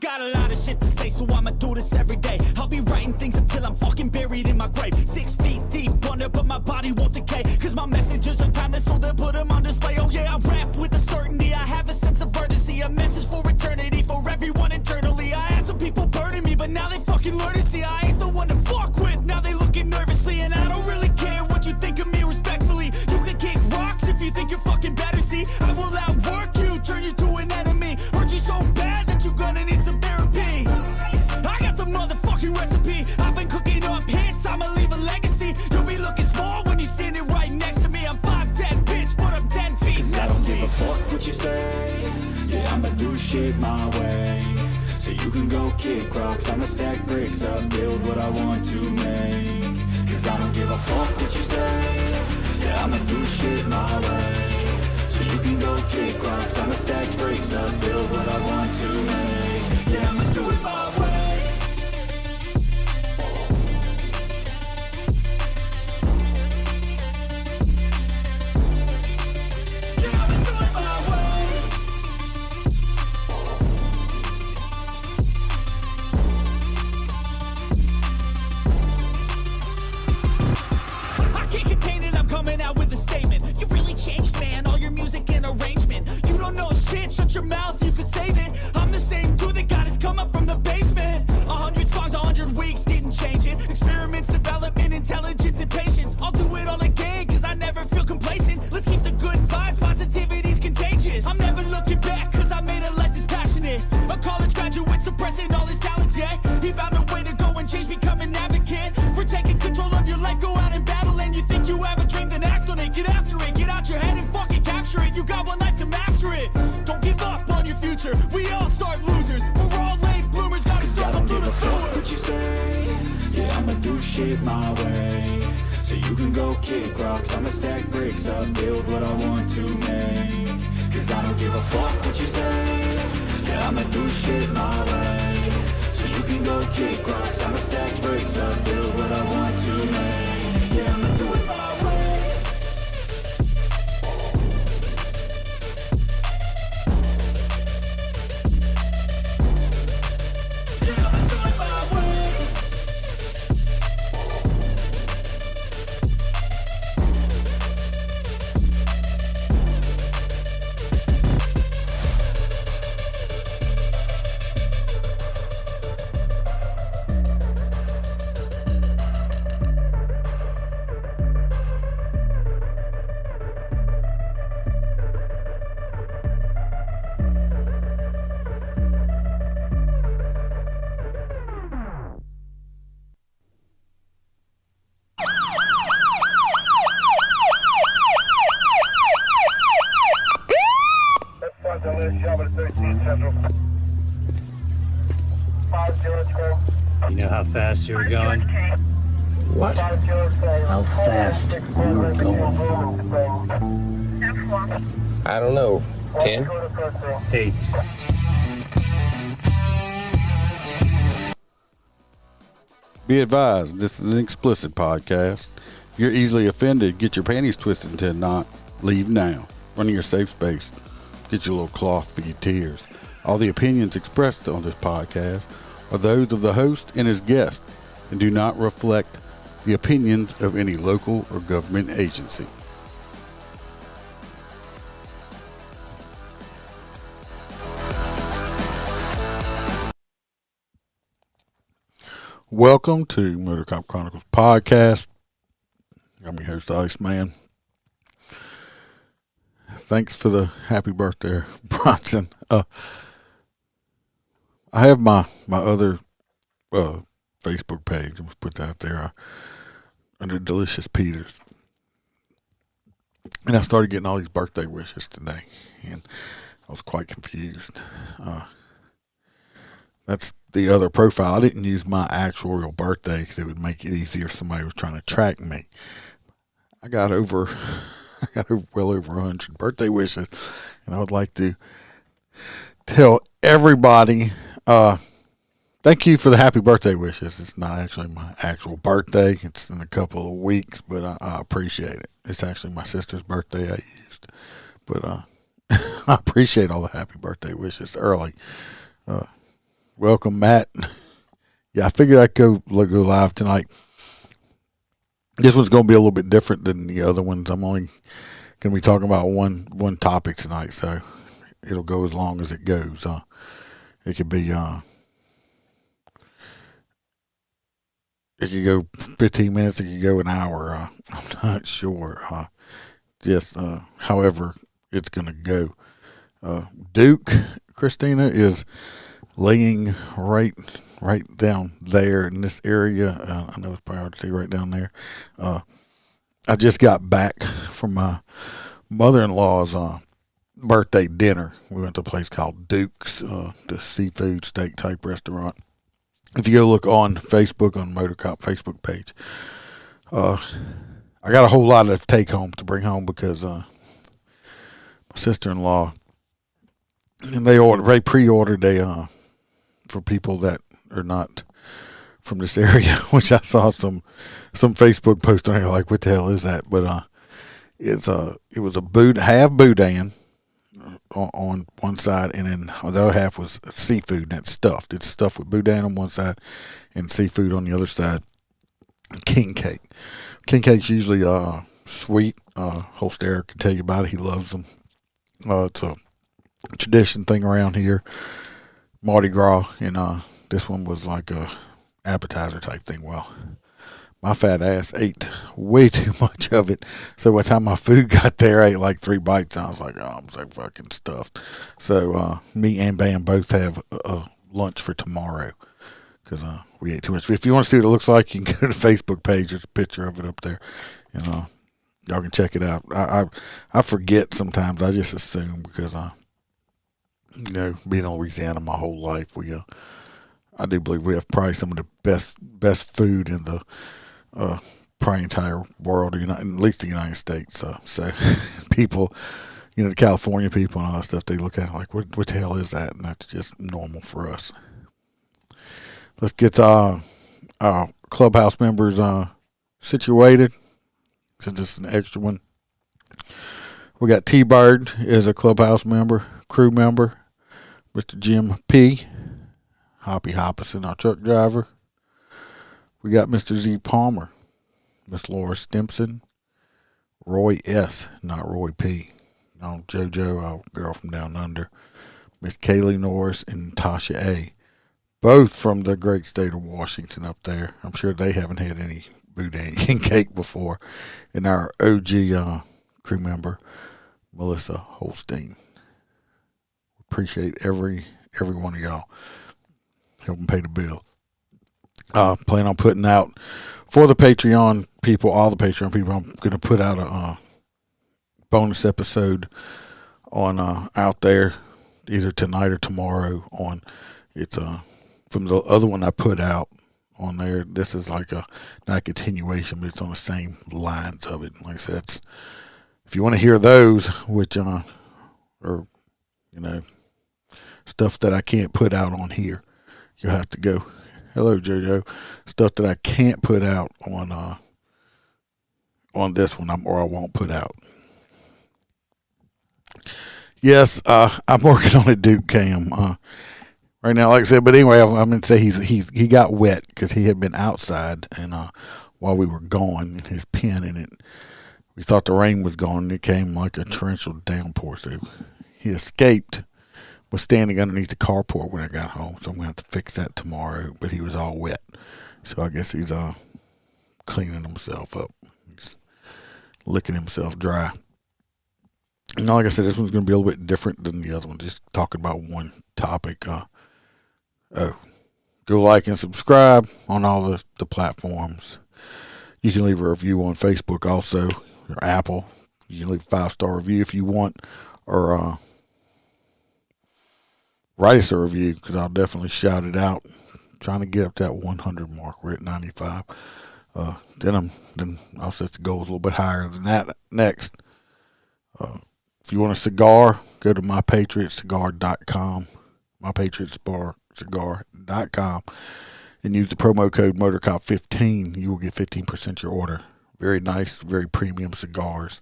got a lot of shit to say, so I'ma do this every day. I'll be writing things until I'm fucking buried in my grave. 6 feet deep under, but my body won't decay. Cause my messages are timeless, so they'll put them on display. Oh yeah, I rap with a certainty, I have a sense of urgency. A message for eternity, for everyone internally. I had some people burning me, but now they fucking learn to see I ain't the one to fuck with, now they looking nervously. And I don't really care what you think of me respectfully. You can kick rocks if you think you're fucking better, see. I will outwork you, turn you to an enemy. Hurt you so bad that you're gonna need some therapy. I got the motherfucking recipe. I've been cooking up hits, I'ma leave a legacy. You'll be looking small when you're standing right next to me. I'm 5'10", bitch, but I'm 10 feet. Cause I don't give a fuck what you say. Yeah, I'ma do shit my way. So you can go kick rocks, I'ma stack bricks up, build what I want to make. Cause I don't give a fuck what you say. Yeah, I'ma do shit my way. So you can go kick rocks, I'ma stack bricks up, build what I want to make. Yeah, I'ma do it my way. Yeah, I'ma do it my way. I can't contain it, I'm coming out with a statement. You really changed, man, all your music and arrangement. You don't know shit, shut your mouth, you can save it. I'm the same dude that got his come up from the basement. 100 songs, 100 weeks, didn't change it. Experiments, development, intelligence, and patience. I'll do it all again, cause I never feel complacent. Let's keep the good vibes, positivity's contagious. I'm never looking back, cause I made a life that's passionate. A college graduate suppressing all his talents, yeah. He found a way to go and change, become an advocate. For taking control of your life, go out and battle. And you think you have a dream, then act on it. Get after it, get out your head and fucking capture it. You got one life to master it. Don't give up on your future, we all start losers. We're all late bloomers, gotta struggle through the sewer. What you say, yeah, I'ma do shit my way. So you can go kick rocks, I'ma stack bricks up, build what I want to make. Cause I don't give a fuck what you say. Yeah, I'ma do shit my way. So you can go kick rocks, I'ma stack bricks up, build what I want to make. Yeah, I'ma do it my way. Yeah, I'ma do it my way. You know how fast you were going? What? How fast you were going? I don't know. 10? 8. Be advised, this is an explicit podcast. If you're easily offended, get your panties twisted into a knot. Leave now. Run in your safe space. Get your little cloth for your tears. All the opinions expressed on this podcast are those of the host and his guest and do not reflect the opinions of any local or government agency. Welcome to Motor Cop Chronicles podcast. I'm your host, Iceman. Thanks for the happy birthday, Bronson. I have my other Facebook page. I'm going to put that out there under Delicious Peters. And I started getting all these birthday wishes today. And I was quite confused. That's the other profile. I didn't use my actual real birthday because it would make it easier if somebody was trying to track me. I got well over 100 birthday wishes, and I would like to tell everybody, thank you for the happy birthday wishes. It's not actually my actual birthday. It's in a couple of weeks, but I appreciate it. It's actually my sister's birthday I used, but I appreciate all the happy birthday wishes early. Welcome, Matt. Yeah, I figured I'd go live tonight. This one's going to be a little bit different than the other ones. I'm only going to be talking about one topic tonight, so it'll go as long as it goes. It could be it could go 15 minutes. It could go an hour. I'm not sure. Just however it's going to go. Duke, Christina, is laying right down there in this area. I know it's priority right down there. I just got back from my mother-in-law's birthday dinner. We went to a place called Duke's, the seafood steak type restaurant. If you go look on Facebook, on Motorcop Facebook page, I got a whole lot of take home to bring home because my sister-in-law, and they pre-ordered for people that are not from this area, which I saw some Facebook post on here like, what the hell is that? But it was a half boudin on one side, and then the other half was seafood, and it's stuffed. It's stuffed with boudin on one side and seafood on the other side. King cake. King cake's usually sweet. Holster can tell you about it. He loves them. It's a tradition thing around here. Mardi Gras, and this one was like a appetizer type thing. Well, my fat ass ate way too much of it. So by the time my food got there, I ate like 3 bites. And I was like, oh, I'm so fucking stuffed. So me and Bam both have lunch for tomorrow because we ate too much. If you want to see what it looks like, you can go to the Facebook page. There's a picture of it up there. And y'all can check it out. I forget sometimes. I just assume because being in Louisiana my whole life, I do believe we have probably some of the best food in the probably entire world, at least the United States. So people, the California people and all that stuff, they look at it like, what the hell is that? And that's just normal for us. Let's get our clubhouse members situated, since it's an extra one. We got T-Bird as a clubhouse member, crew member. Mr. Jim P. Hoppy Hoppison, our truck driver. We got Mr. Z Palmer, Miss Laura Stimson, Roy S., not Roy P. No, JoJo, our girl from down under. Miss Kaylee Norris and Tasha A. Both from the great state of Washington up there. I'm sure they haven't had any boudin cake before. And our OG crew member, Melissa Holstein. Appreciate every one of y'all helping pay the bill. Plan on putting out for the Patreon people, all the Patreon people. I'm going to put out a bonus episode on out there either tonight or tomorrow. On it's from the other one I put out on there. This is like not a continuation, but it's on the same lines of it. Like I said, if you want to hear those, which are stuff that I can't put out on here, you'll have to go. Hello, JoJo. Stuff that I can't put out on this one, or I won't put out. Yes, I'm working on a Duke cam right now, like I said. But anyway, I'm going to say he got wet because he had been outside, and while we were gone, his pen in it, we thought the rain was gone, and it came like a torrential downpour. So he escaped. Was standing underneath the carport when I got home, so I'm going to have to fix that tomorrow, but he was all wet. So I guess he's cleaning himself up. He's licking himself dry. And like I said, this one's going to be a little bit different than the other one, just talking about one topic. Go like and subscribe on all the platforms. You can leave a review on Facebook also, or Apple. You can leave a 5-star review if you want, or write us a review, because I'll definitely shout it out. Trying to get up that 100 mark. We're at 95. Then I'll set the goals a little bit higher than that next. If you want a cigar, go to mypatriotcigar.com, mypatriotcigar.com, and use the promo code MotorCop15. You will get 15% your order. Very nice, very premium cigars.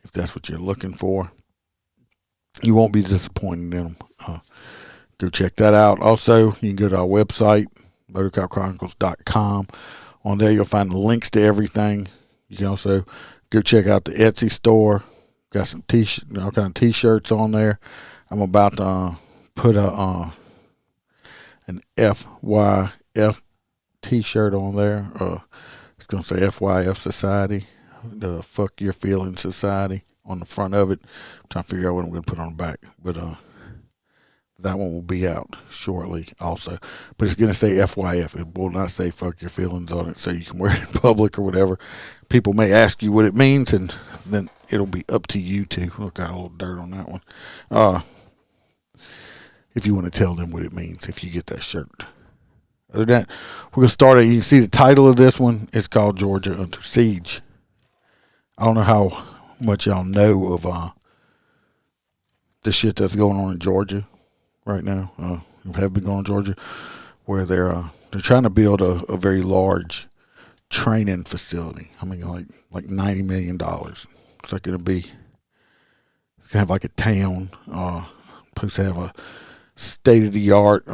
If that's what you're looking for, you won't be disappointed in them. Go check that out. Also, you can go to our website, motorcopchronicles.com. On there, you'll find the links to everything. You can also go check out the Etsy store. Got some all kind of t-shirts on there. I'm about to put an FYF t-shirt on there. It's going to say FYF Society, the Fuck Your Feelings Society on the front of it. I'm trying to figure out what I'm going to put on the back. But that one will be out shortly also. But it's going to say FYF. It will not say Fuck Your Feelings on it, so you can wear it in public or whatever. People may ask you what it means, and then it'll be up to you to. Look, got a little dirt on that one. If you want to tell them what it means, if you get that shirt. Other than that, we're going to start it. You can see the title of this one. It's called Georgia Under Siege. I don't know how much y'all know of the shit that's going on in Georgia right now. Have been going on in Georgia, where they're trying to build a very large training facility. I mean, like $90 million. It's like going to have like a town. Supposed to have a state-of-the-art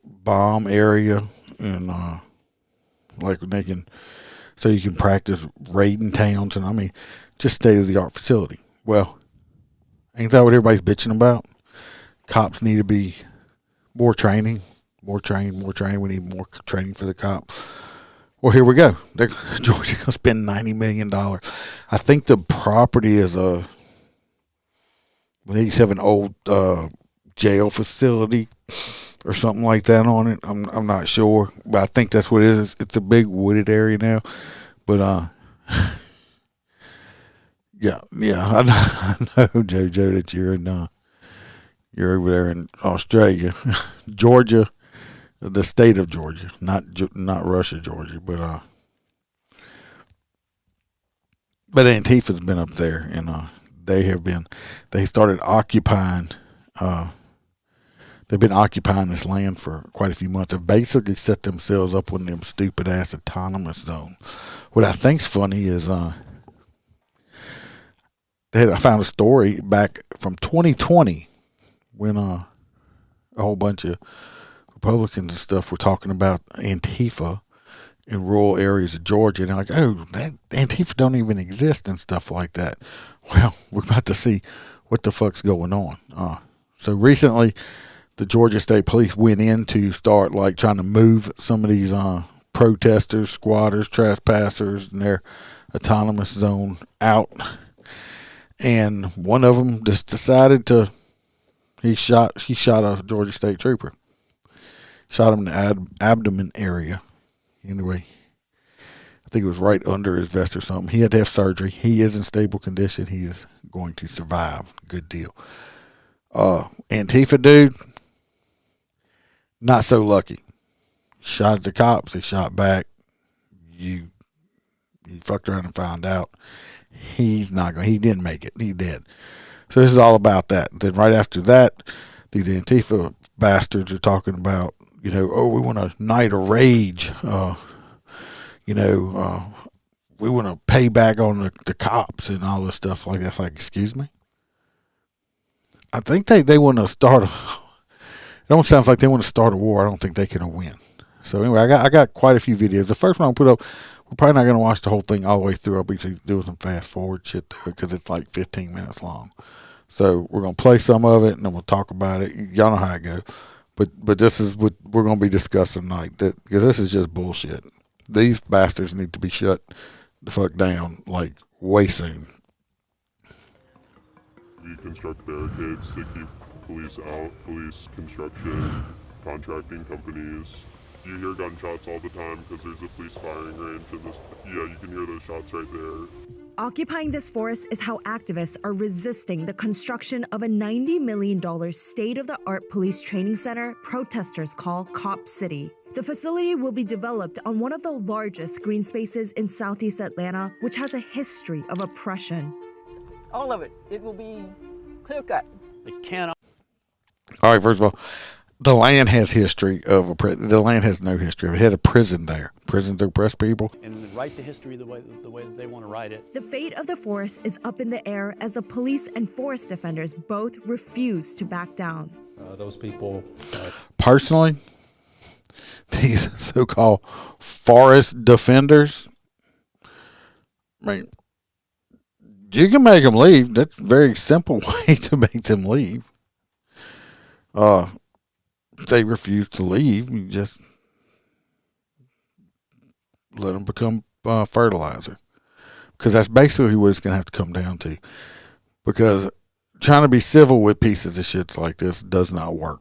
bomb area, and like so you can practice raiding towns, and I mean, just state-of-the-art facility. Well, ain't that what everybody's bitching about? Cops need to be more training. We need more training for the cops. Well, here we go. Georgia's gonna spend $90 million. I think the property is they used to have an old jail facility or something like that on it. I'm not sure, but I think that's what it is. It's a big wooded area now. But yeah, I know, JoJo, that you're over there in Australia, Georgia, the state of Georgia, not Russia, Georgia, but Antifa's been up there, and they started occupying, they've been occupying this land for quite a few months. They've basically set themselves up with them stupid ass autonomous zones. What I think's funny is, I found a story back from 2020 when a whole bunch of Republicans and stuff were talking about Antifa in rural areas of Georgia, and they're like, oh, that Antifa don't even exist and stuff like that. Well, we're about to see what the fuck's going on. So recently, the Georgia State Police went in to start like trying to move some of these protesters, squatters, trespassers, and their autonomous zone out. And one of them just decided he shot a Georgia State trooper. Shot him in the abdomen area. Anyway, I think it was right under his vest or something. He had to have surgery. He is in stable condition. He is going to survive. Good deal. Antifa dude, not so lucky. Shot at the cops. They shot back. You fucked around and found out. He didn't make it. He did. So this is all about that. Then right after that, these Antifa bastards are talking about, we want a night of rage. We want to pay back on the cops and all this stuff like that. It's like, excuse me? I think they want to start it almost sounds like they want to start a war. I don't think they can win. So anyway, I got quite a few videos. The first one I'll put up, we're probably not going to watch the whole thing all the way through. I'll be doing some fast forward shit to it because it's like 15 minutes long. So we're going to play some of it and then we'll talk about it. Y'all know how it goes. But this is what we're going to be discussing tonight, because this is just bullshit. These bastards need to be shut the fuck down, like, way soon. We construct barricades to keep police out, police, construction, contracting companies. You hear gunshots all the time because there's a police firing range in this. Yeah, you can hear those shots right there. Occupying this forest is how activists are resisting the construction of a $90 million state-of-the-art police training center protesters call Cop City. The facility will be developed on one of the largest green spaces in Southeast Atlanta, which has a history of oppression. All of it. It will be clear-cut. All right, first of all, the land has history of a prison. The land has no history. It had a prison there. Prisons oppress people. And write the history the way that they want to write it. The fate of the forest is up in the air as the police and forest defenders both refuse to back down. Those people... Personally, these so-called forest defenders, I mean, you can make them leave. That's a very simple way to make them leave. If they refuse to leave, you just let them become fertilizer. Because that's basically what it's going to have to come down to. Because trying to be civil with pieces of shit like this does not work.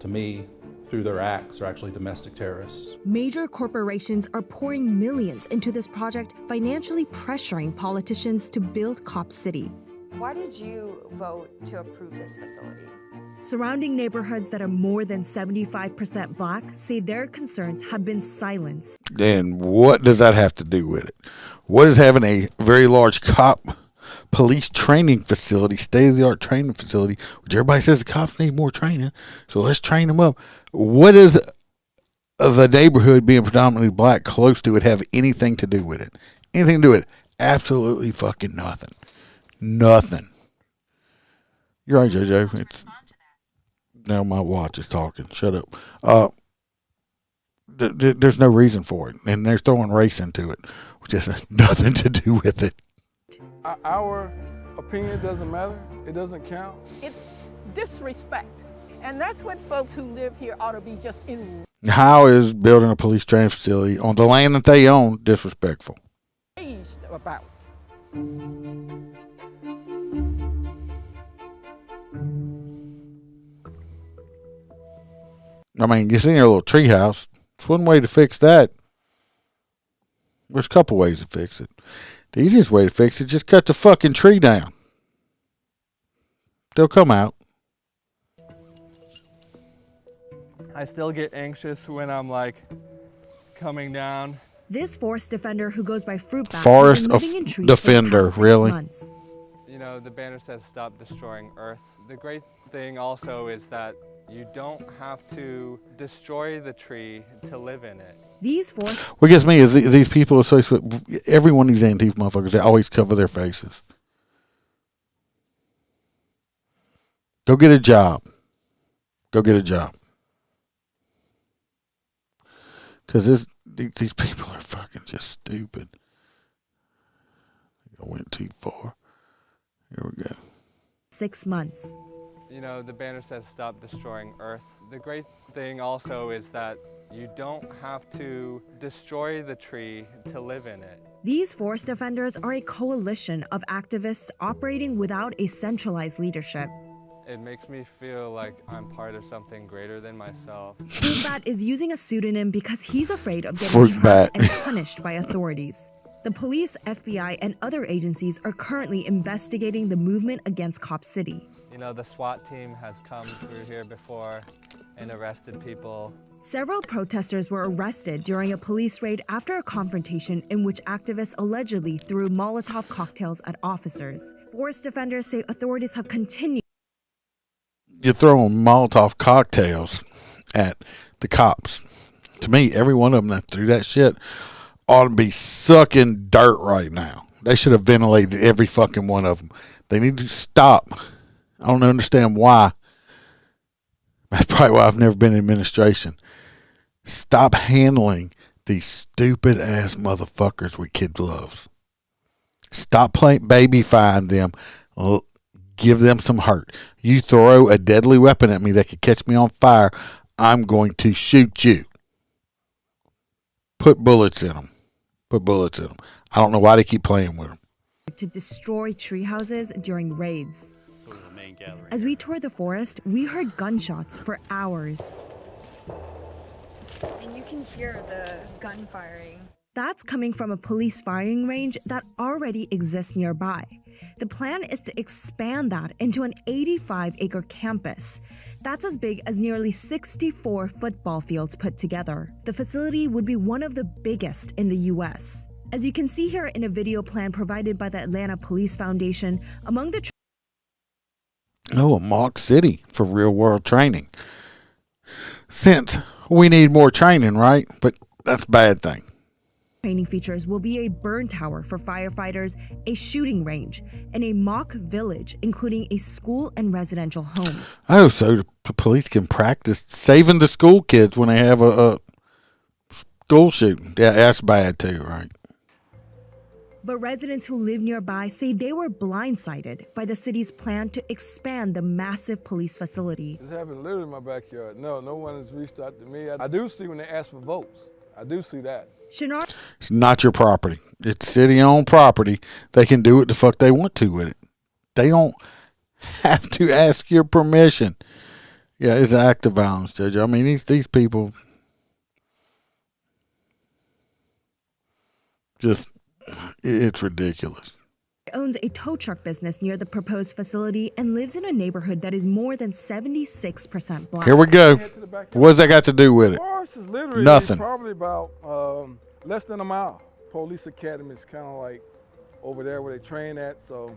To me, through their acts, are actually domestic terrorists. Major corporations are pouring millions into this project, financially pressuring politicians to build Cop City. Why did you vote to approve this facility? Surrounding neighborhoods that are more than 75% black say their concerns have been silenced. And what does that have to do with it? What is having a very large police training facility, state-of-the-art training facility, which everybody says the cops need more training, so let's train them up. What does the neighborhood being predominantly black close to it have anything to do with it? Anything to do with it? Absolutely fucking nothing. Nothing. You're right, JoJo. It's now my watch is talking. Shut up. There's no reason for it, and they're throwing race into it, which has nothing to do with it. Our opinion doesn't matter. It doesn't count. It's disrespect. And that's what folks who live here ought to be just How is building a police training facility on the land that they own disrespectful? enraged about. I mean, you see their little treehouse. It's one way to fix that. There's a couple ways to fix it. The easiest way to fix it, just cut the fucking tree down. They'll come out. I still get anxious when I'm like coming down. This forest defender who goes by Fruitbat Forest has been living in trees defender, for the past 6 really? months. You know, the banner says stop destroying Earth. The great thing also is that you don't have to destroy the tree to live in it. These forest... What gets me is these people associate with every one of these Antifa motherfuckers. They always cover their faces. Go get a job. Go get a job. Because these people are fucking just stupid. I went too far. Here we go. 6 months. You know, the banner says stop destroying Earth. The great thing also is that you don't have to destroy the tree to live in it. These forest defenders are a coalition of activists operating without a centralized leadership. It makes me feel like I'm part of something greater than myself. Fruitbat is using a pseudonym because he's afraid of getting trapped and punished by authorities. The police, FBI, and other agencies are currently investigating the movement against Cop City. You know, the SWAT team has come through here before and arrested people. Several protesters were arrested during a police raid after a confrontation in which activists allegedly threw Molotov cocktails at officers. Forest defenders say authorities have continued. You're throwing Molotov cocktails at the cops. To me, every one of them that threw that shit ought to be sucking dirt right now. They should have ventilated every fucking one of them. They need to stop. I don't understand why. That's probably why I've never been in administration. Stop handling these stupid ass motherfuckers with kid gloves. Stop babyfying them. Give them some hurt. You throw a deadly weapon at me that could catch me on fire, I'm going to shoot you. Put bullets in them. Put bullets in them. I don't know why they keep playing with them. To destroy tree houses during raids. As we toured the forest, we heard gunshots for hours. And you can hear the gun firing. That's coming from a police firing range that already exists nearby. The plan is to expand that into an 85-acre campus. That's as big as nearly 64 football fields put together. The facility would be one of the biggest in the U.S. As you can see here in a video plan provided by the Atlanta Police Foundation, among the... a mock city for real-world training. since we need more training, right? But that's a bad thing. Training features will be a burn tower for firefighters, a shooting range, and a mock village, including a school and residential homes. Oh, so the police can practice saving the school kids when they have a school shooting. Yeah, that's bad too, right? But residents who live nearby say they were blindsided by the city's plan to expand the massive police facility. This happened literally in my backyard. No one has reached out to me. I do see when they ask for votes. I do see that. It's not your property. It's city-owned property. They can do what the fuck they want to with it. They don't have to ask your permission. Yeah, it's an act of violence, Judge. I mean, these people just, it's ridiculous. Owns a tow truck business near the proposed facility and lives in a neighborhood that is more than 76% black. Here we go. What's that got to do with it? Forest is literally Nothing. Probably about less than a mile. Police Academy is kind of like over there where they train at. So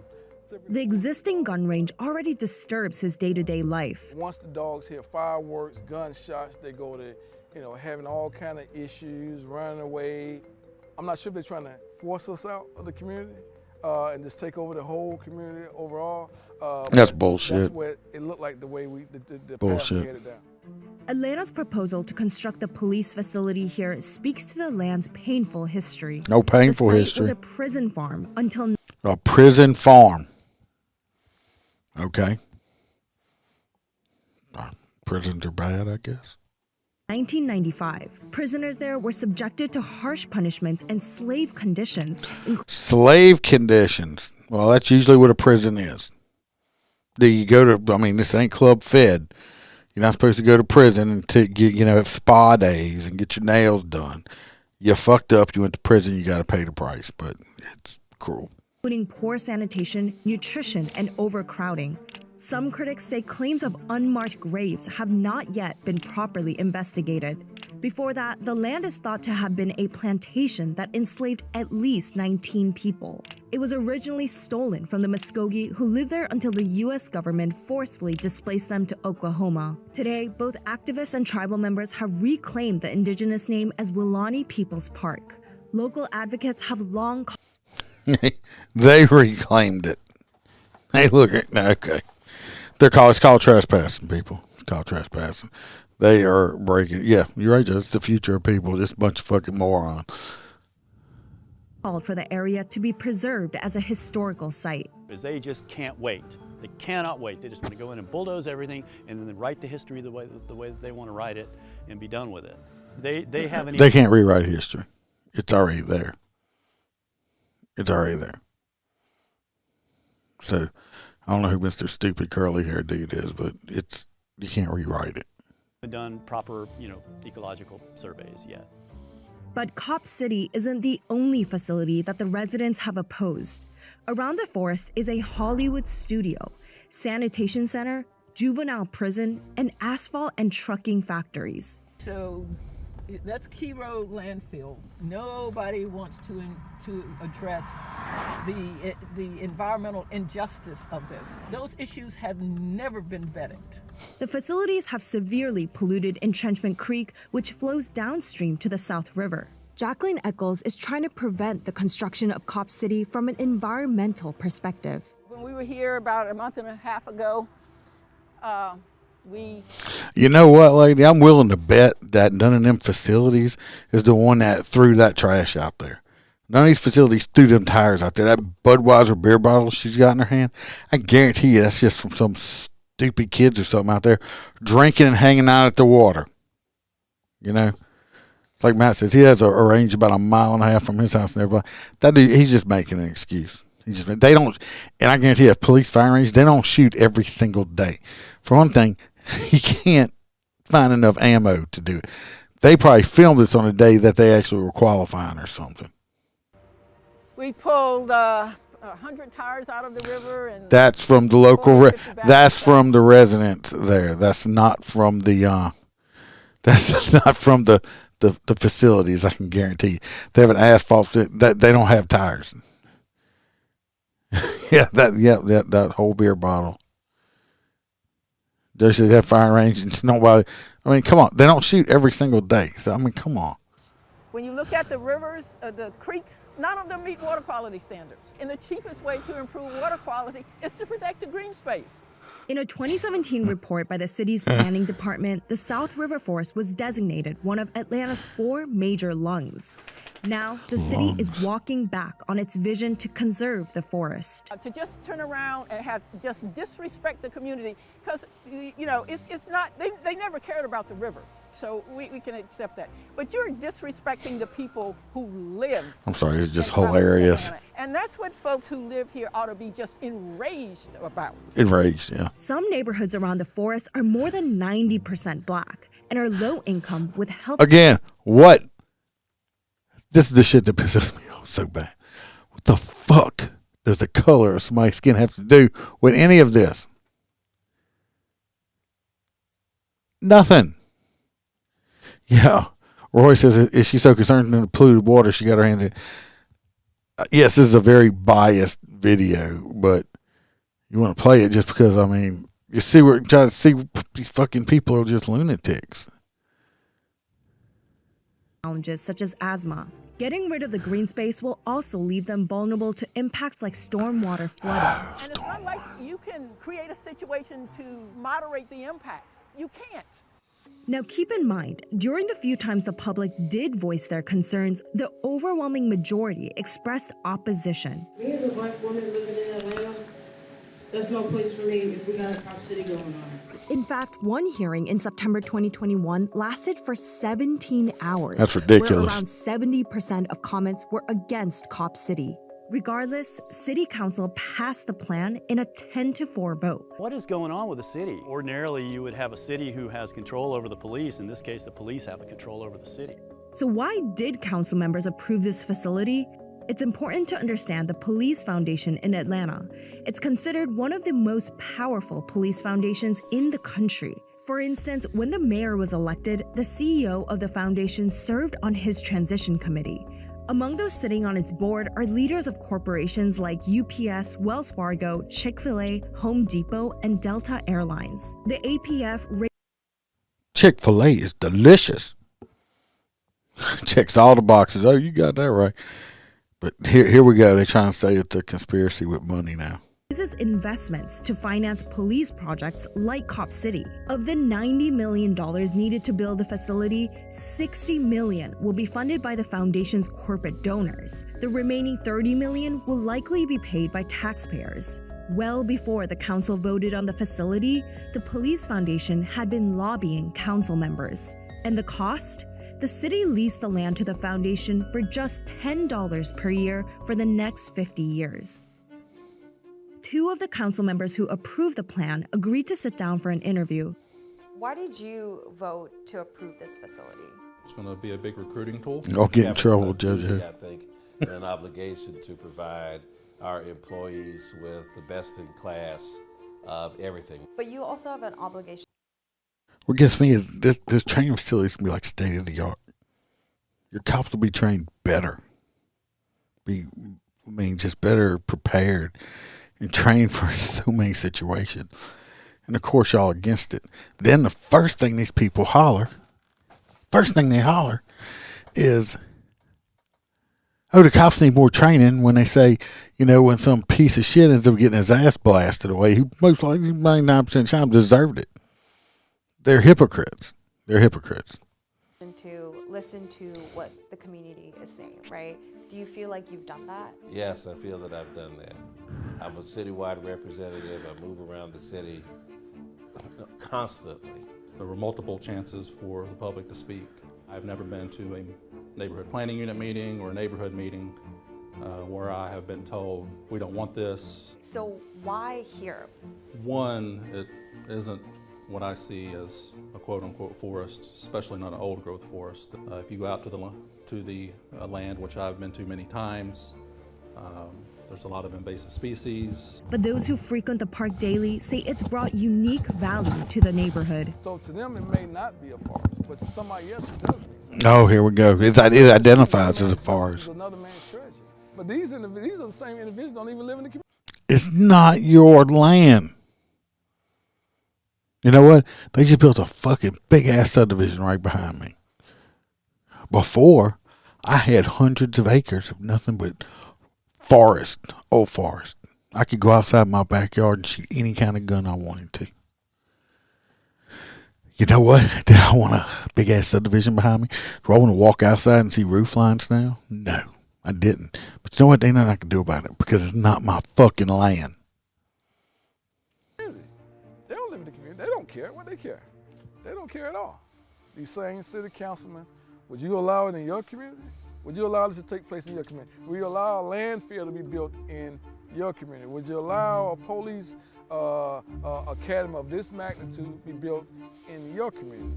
the existing gun range already disturbs his day-to-day life. Once the dogs hear fireworks, gunshots, they go to, having all kind of issues, running away. I'm not sure if they're trying to force us out of the community. And just take over the whole community overall. That's bullshit. That's what it looked like the way the bullshit. Path we headed down. Atlanta's proposal to construct the police facility here speaks to the land's painful history. No painful history. The site was a prison farm until... A prison farm. Okay. Prisons are bad, I guess. 1995, prisoners there were subjected to harsh punishments and slave conditions. Slave conditions. Well, that's usually what a prison is. Do you go to, this ain't Club Fed. You're not supposed to go to prison and get, have spa days and get your nails done. You fucked up, you went to prison, you got to pay the price, but it's cruel. Including poor sanitation, nutrition, and overcrowding. Some critics say claims of unmarked graves have not yet been properly investigated. Before that, the land is thought to have been a plantation that enslaved at least 19 people. It was originally stolen from the Muskogee, who lived there until the U.S. government forcefully displaced them to Oklahoma. Today, both activists and tribal members have reclaimed the indigenous name as Willani People's Park. Local advocates have long... They reclaimed it. Hey, look at... Okay. It's called trespassing, people. It's called trespassing. They are breaking. Yeah, you're right, Joe. It's the future of people. Just a bunch of fucking morons. Called for the area to be preserved as a historical site. Because they just can't wait. They cannot wait. They just want to go in and bulldoze everything and then write the history the way that they want to write it and be done with it. They haven't. They can't rewrite history. It's already there. It's already there. So. I don't know who Mr. Stupid Curly Hair Dude is, but you can't rewrite it. Done proper, ecological surveys yet. But Cop City isn't the only facility that the residents have opposed. Around the forest is a Hollywood studio, sanitation center, juvenile prison, and asphalt and trucking factories. So that's Key Road landfill. Nobody wants to address the environmental injustice of this. Those issues have never been vetted. The facilities have severely polluted Entrenchment Creek, which flows downstream to the South River. Jacqueline Eccles is trying to prevent the construction of Cop City from an environmental perspective. When we were here about a month and a half ago, You know what, lady? I'm willing to bet that none of them facilities is the one that threw that trash out there. None of these facilities threw them tires out there. That Budweiser beer bottle she's got in her hand, I guarantee you that's just from some stupid kids or something out there drinking and hanging out at the water. Like Matt says, he has a range about 1.5 miles from his house and everybody. That dude, he's just making an excuse. They don't, and I guarantee you, police firing range, they don't shoot every single day. For one thing, you can't find enough ammo to do it. They probably filmed this on a day that they actually were qualifying or something. We pulled 100 tires out of the river, and that's from the local. That's from the residents there. That's not from the. That's not from the facilities. I can guarantee you. They have an asphalt that they don't have tires. That whole beer bottle. Does they have fire range and nobody? I mean, come on. They don't shoot every single day. So I mean, come on. When you look at the rivers, the creeks, none of them meet water quality standards. And the cheapest way to improve water quality is to protect the green space. In a 2017 report by the city's planning department, the South River Forest was designated one of Atlanta's 4 major lungs. Now, the city is walking back on its vision to conserve the forest. To just turn around and just disrespect the community, because, you know, it's not, they never cared about the river. So we can accept that. But you're disrespecting the people who live. I'm sorry, it's just hilarious. And that's what folks who live here ought to be just enraged about. Enraged, yeah. Some neighborhoods around the forest are more than 90% black and are low income with health. Again, what? This is the shit that pisses me off so bad. What the fuck does the color of somebody's skin have to do with any of this? Nothing. Yeah. Roy says, is she so concerned in the polluted water she got her hands in? Yes, this is a very biased video, but you want to play it just because, I mean, you see, we're trying to see these fucking people are just lunatics. Challenges such as asthma. Getting rid of the green space will also leave them vulnerable to impacts like stormwater flooding. And it's not like you can create a situation to moderate the impacts. You can't. Now keep in mind, during the few times the public did voice their concerns, the overwhelming majority expressed opposition. Me as a black woman living in Atlanta, that's no place for me if we got a Cop City going on. In fact, one hearing in September 2021 lasted for 17 hours. That's ridiculous. Where around 70% of comments were against Cop City. Regardless, City Council passed the plan in a 10-4 vote. What is going on with the city? Ordinarily, you would have a city who has control over the police. In this case, the police have a control over the city. So why did council members approve this facility? It's important to understand the Police Foundation in Atlanta. It's considered one of the most powerful police foundations in the country. For instance, when the mayor was elected, the CEO of the foundation served on his transition committee. Among those sitting on its board are leaders of corporations like UPS, Wells Fargo, Chick-fil-A, Home Depot, and Delta Airlines. The APF Chick-fil-A is delicious. Checks all the boxes. Oh, you got that right. But here we go. They're trying to say it's a conspiracy with money now. raises investments to finance police projects like Cop City. Of the $90 million needed to build the facility, $60 million will be funded by the foundation's corporate donors. The remaining $30 million will likely be paid by taxpayers. Well before the council voted on the facility, the Police Foundation had been lobbying council members. And the cost? The city leased the land to the foundation for just $10 per year for the next 50 years. Two of the council members who approved the plan agreed to sit down for an interview. Why did you vote to approve this facility? It's going to be a big recruiting tool. Don't get in trouble, JoJo. I think an obligation to provide our employees with the best in class of everything. But you also have an obligation. What gets me is this training facility is going to be like state of the art. Your cops will be trained better. Just better prepared and trained for so many situations. And of course, y'all against it. Then the first thing these people holler is, oh, the cops need more training, when they say, when some piece of shit ends up getting his ass blasted away, who most likely 99% of the time deserved it. They're hypocrites. To listen to what the community is saying, right? Do you feel like you've done that? Yes, I feel that I've done that. I'm a citywide representative. I move around the city constantly. There were multiple chances for the public to speak. I've never been to a neighborhood planning unit meeting or a neighborhood meeting where I have been told, we don't want this. So why here? One, it isn't what I see as a quote-unquote forest, especially not an old-growth forest. If you go out to the land, which I've been to many times, there's a lot of invasive species. But those who frequent the park daily say it's brought unique value to the neighborhood. So to them, it may not be a forest, but to somebody else, it does mean something. Oh, here we go. It identifies as a forest. It's another man's treasure. But these are the same individuals don't even live in the community. It's not your land. You know what? They just built a fucking big ass subdivision right behind me. Before, I had hundreds of acres of nothing but forest, old forest. I could go outside my backyard and shoot any kind of gun I wanted to. You know what? Did I want a big ass subdivision behind me? Do I want to walk outside and see roof lines now? No, I didn't. But you know what? Ain't nothing I can do about it because it's not my fucking land. They don't live in the community. They don't care. What they care? They don't care at all. These same city councilmen, would you allow it in your community? Would you allow this to take place in your community? Would you allow a landfill to be built in your community? Would you allow a police academy of this magnitude be built in your community?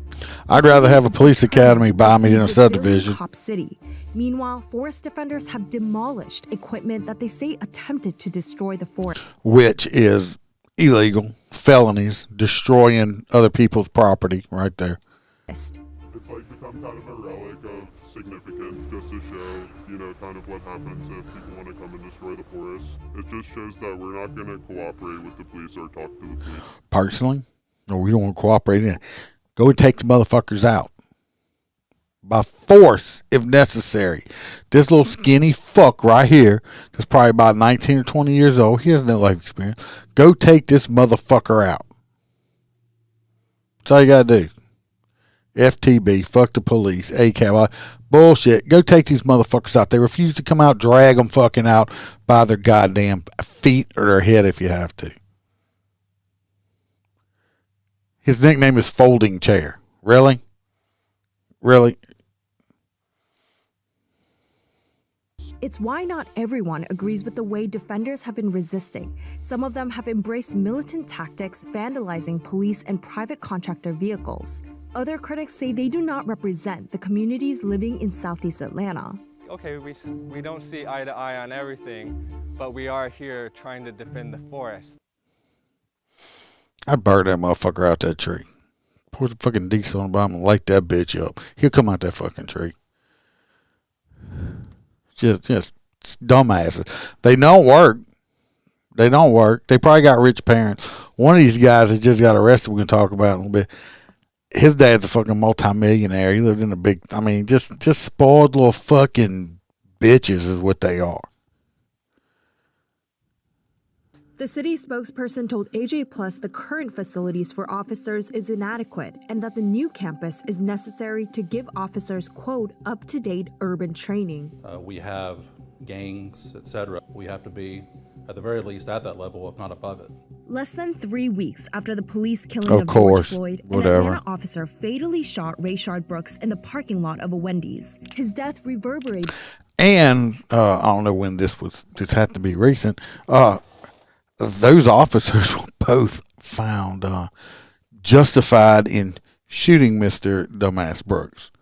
I'd rather have a police academy by me than a subdivision. Cop City. Meanwhile, forest defenders have demolished equipment that they say attempted to destroy the forest. Which is illegal, felonies, destroying other people's property right there. It's like become kind of a relic of significance just to show, you know, kind of what happens if people want to come and destroy the forest. It just shows that we're not going to cooperate with the police or talk to the police. Personally, no, we don't want to cooperate in it. Go and take the motherfuckers out. By force, if necessary. This little skinny fuck right here, that's probably about 19 or 20 years old, he has no life experience. Go take this motherfucker out. That's all you gotta do. FTB, fuck the police, ACAB, bullshit. Go take these motherfuckers out. They refuse to come out, drag them fucking out by their goddamn feet or their head if you have to. His nickname is Folding Chair. Really? Really? It's why not everyone agrees with the way defenders have been resisting. Some of them have embraced militant tactics, vandalizing police and private contractor vehicles. Other critics say they do not represent the communities living in Southeast Atlanta. Okay, we don't see eye to eye on everything, but we are here trying to defend the forest. I'd burn that motherfucker out that tree. Pour some fucking diesel on the bottom and light that bitch up. He'll come out that fucking tree. Just dumbasses. They don't work. They don't work. They probably got rich parents. One of these guys that just got arrested, we can talk about in a little bit. His dad's a fucking multimillionaire. He lived in a big, I mean, just spoiled little fucking bitches is what they are. The city spokesperson told AJ Plus the current facilities for officers is inadequate and that the new campus is necessary to give officers, quote, up-to-date urban training. We have gangs, etc. We have to be, at the very least, at that level, if not above it. Less than 3 weeks after the police killing of George Floyd, an Atlanta officer fatally shot Rayshard Brooks in the parking lot of a Wendy's. His death reverberated. And I don't know when this had to be recent. Those officers were both found justified in shooting Mr. Dumbass Brooks.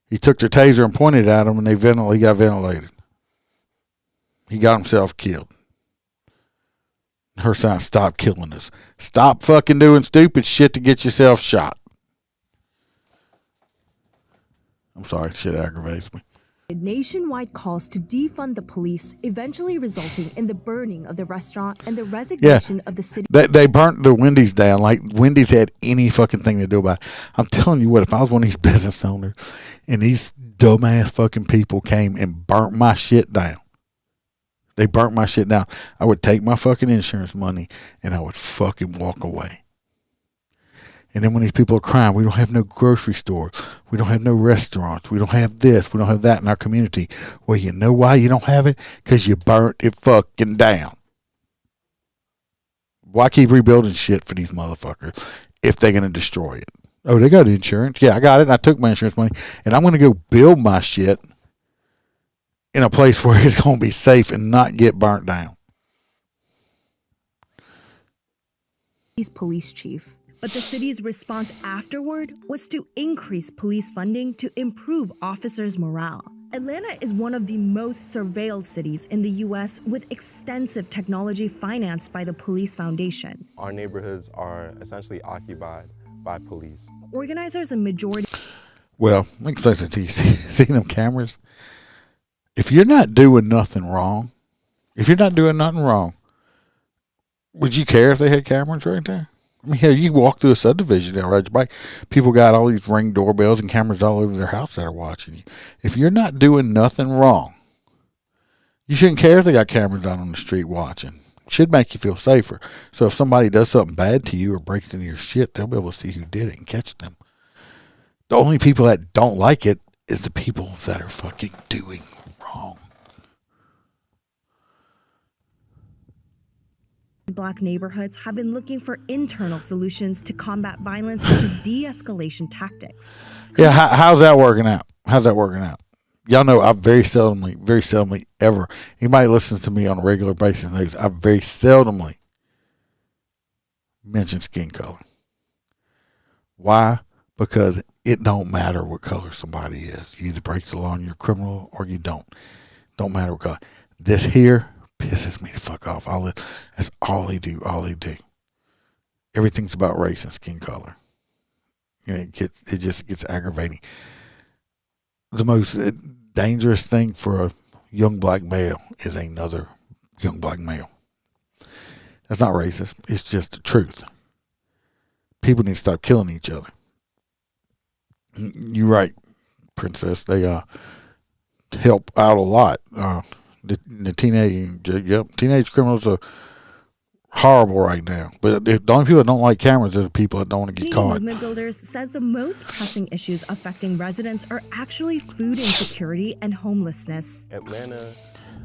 He took their taser and pointed at him, and he got ventilated. He got himself killed. Her sign, stop killing us. Stop fucking doing stupid shit to get yourself shot. I'm sorry, shit aggravates me. Nationwide calls to defund the police, eventually resulting in the burning of the restaurant and the resignation of the city. They burnt the Wendy's down like Wendy's had any fucking thing to do about it. I'm telling you what, if I was one of these business owners and these dumbass fucking people came and burnt my shit down, they burnt my shit down, I would take my fucking insurance money and I would fucking walk away. And then when these people are crying, we don't have no grocery stores. We don't have no restaurants. We don't have this. We don't have that in our community. Well, you know why you don't have it? Because you burnt it fucking down. Why keep rebuilding shit for these motherfuckers if they're going to destroy it? Oh, they got insurance. Yeah, I got it. I took my insurance money. And I'm going to go build my shit in a place where it's going to be safe and not get burnt down. He's police chief. But the city's response afterward was to increase police funding to improve officers' morale. Atlanta is one of the most surveilled cities in the U.S. with extensive technology financed by the Police Foundation. Our neighborhoods are essentially occupied by police. Organizers and majority... Well, let me explain it to you. See them cameras? If you're not doing nothing wrong, would you care if they had cameras right there? I mean, hell, you walk through a subdivision down Ridge Bike, people got all these Ring doorbells and cameras all over their house that are watching you. If you're not doing nothing wrong, you shouldn't care if they got cameras out on the street watching. It should make you feel safer. So if somebody does something bad to you or breaks into your shit, they'll be able to see who did it and catch them. The only people that don't like it is the people that are fucking doing wrong. Black neighborhoods have been looking for internal solutions to combat violence such as de-escalation tactics. Yeah, how's that working out? Y'all know I very seldomly ever, anybody listens to me on a regular basis knows I very seldomly mention skin color. Why? Because it don't matter what color somebody is. You either break the law and you're a criminal or you don't. Don't matter what color. This here pisses me the fuck off. That's all they do. Everything's about race and skin color. It just gets aggravating. The most dangerous thing for a young black male is another young black male. That's not racist. It's just the truth. People need to stop killing each other. You're right, Princess. They help out a lot. The teenage criminals are horrible right now. But the only people that don't like cameras are the people that don't want to get caught. Movement Builders says the most pressing issues affecting residents are actually food insecurity and homelessness. Atlanta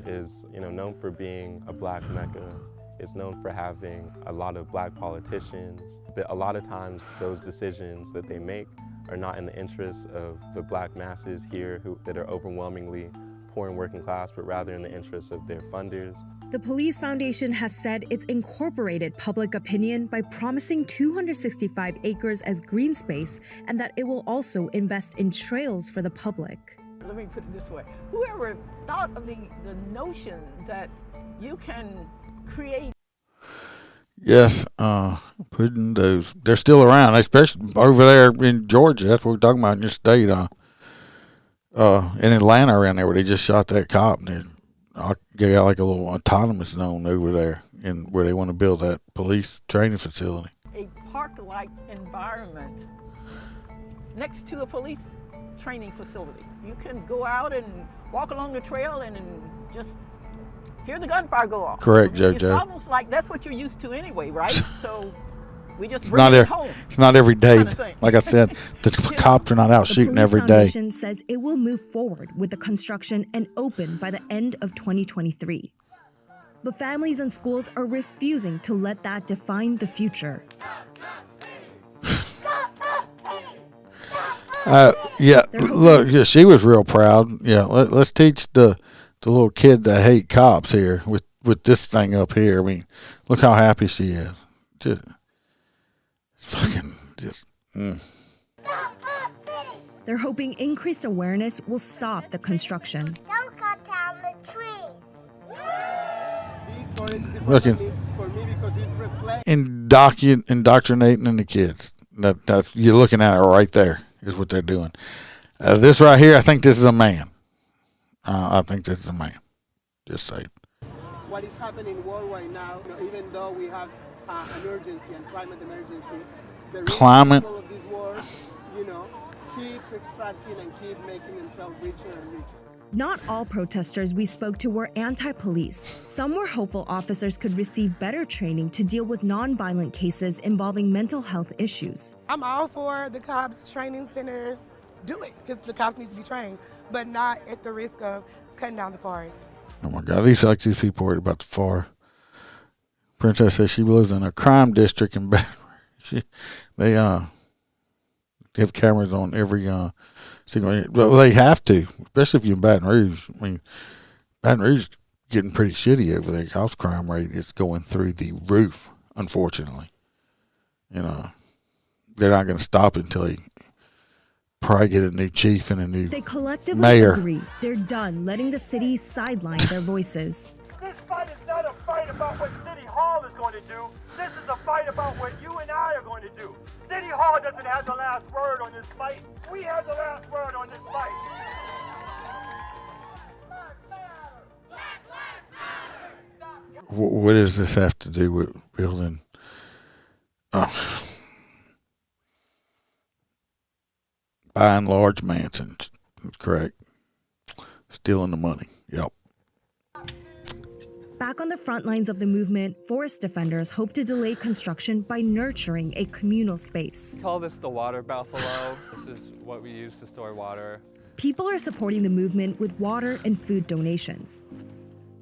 is, known for being a black mecca. It's known for having a lot of black politicians. But a lot of times those decisions that they make are not in the interests of the black masses here that are overwhelmingly poor and working class, but rather in the interests of their funders. The Police Foundation has said it's incorporated public opinion by promising 265 acres as green space and that it will also invest in trails for the public. Let me put it this way. Whoever thought of the notion that you can create. Yes, putting those, they're still around, especially over there in Georgia. That's what we're talking about in your state. In Atlanta around there where they just shot that cop. And they got like a little autonomous zone over there where they want to build that police training facility. A park-like environment next to a police training facility. You can go out and walk along the trail and just hear the gunfire go off. Correct, JoJo. It's almost like that's what you're used to anyway, right? So we just it's bring not it home. It's not every day. Kind of thing. Like I said, the cops are not out shooting every day. The Police Foundation says it will move forward with the construction and open by the end of 2023. But families and schools are refusing to let that define the future. Look, she was real proud. Yeah, let's teach the little kid that hate cops here with this thing up here. I mean, look how happy she is. They're hoping increased awareness will stop the construction. Don't cut down the tree. Indoctrinating the kids. That's you're looking at it right there is what they're doing. This right here, I think this is a man. I think this is a man. Just saying. What is happening worldwide now, even though we have an urgency and climate emergency, the Climate. people of this world, keeps extracting and keep making themselves richer and richer. Not all protesters we spoke to were anti-police. Some were hopeful officers could receive better training to deal with non-violent cases involving mental health issues. I'm all for the cops training centers. Do it, because the cops need to be trained, but not at the risk of cutting down the forest. Oh my God, at least like these people worried about the forest. Princess says she lives in a crime district in Baton Rouge. They have cameras on every single. Well, they have to, especially if you're in Baton Rouge. I mean, Baton Rouge is getting pretty shitty over there. House crime rate is going through the roof. Unfortunately, they're not going to stop it until they probably get a new chief and a new They collectively mayor. agree they're done letting the city sideline their voices. This fight is not a fight about what City Hall is going to do. This is a fight about what you and I are going to do. City Hall doesn't have the last word on this fight. We have the last word on this fight. What does this have to do with building Buying large mansions. That's correct. Stealing the money. Yep. Back on the front lines of the movement, forest defenders hope to delay construction by nurturing a communal space. We call this the water buffalo. This is what we use to store water. People are supporting the movement with water and food donations.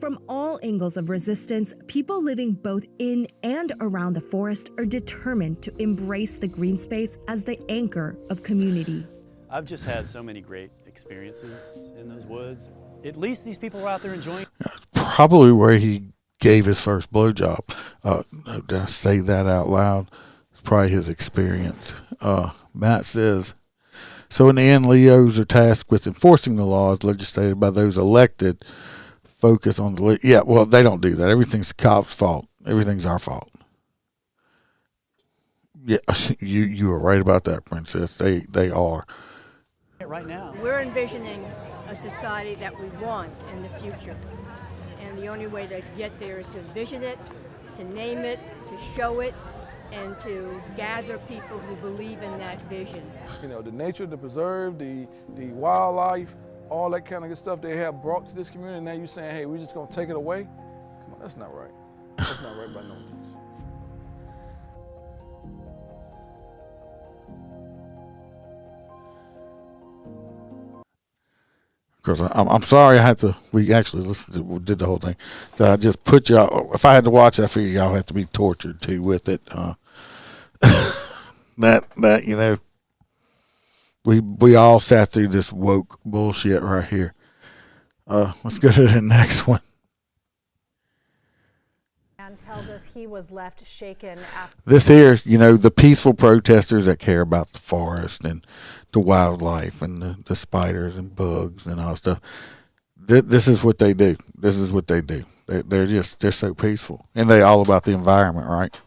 From all angles of resistance, people living both in and around the forest are determined to embrace the green space as the anchor of community. I've just had so many great experiences in those woods. At least these people are out there enjoying. Probably where he gave his first blowjob. Did I say that out loud? It's probably his experience. Matt says, so in the end, Leos are tasked with enforcing the laws legislated by those elected. Focus on the yeah. Well, they don't do that. Everything's the cops' fault. Everything's our fault. Yeah, you are right about that, Princess. They are. Right now, we're envisioning a society that we want in the future, and the only way to get there is to vision it, to name it, to show it, and to gather people who believe in that vision. You know, the nature, the preserve, the wildlife, all that kind of good stuff they have brought to this community. Now you're saying, hey, we're just gonna take it away? Come on, that's not right. That's not right by no means. Because I'm sorry I had to. We actually did the whole thing. So I just put y'all. If I had to watch, I figure y'all have to be tortured too with it. That you know, we all sat through this woke bullshit right here. Let's go to the next one. And tells us he was left shaken after This here, you know, the peaceful protesters that care about the forest and the wildlife and the spiders and bugs and all that stuff. This is what they do. This is what they do. They're so peaceful, and they all about the environment, right?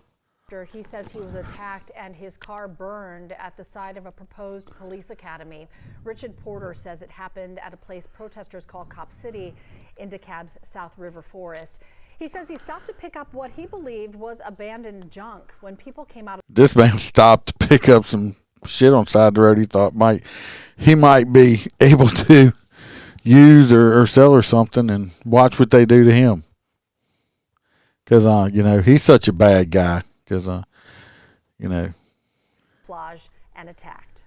he says he was attacked and his car burned at the site of a proposed police academy. Richard Porter says it happened at a place protesters call Cop City in DeKalb's South River Forest. He says he stopped to pick up what he believed was abandoned junk when people came out. This man stopped to pick up some shit on the side of the road he thought he might be able to use or sell or something, and watch what they do to him. Because, he's such a bad guy. Because, Flage and attacked.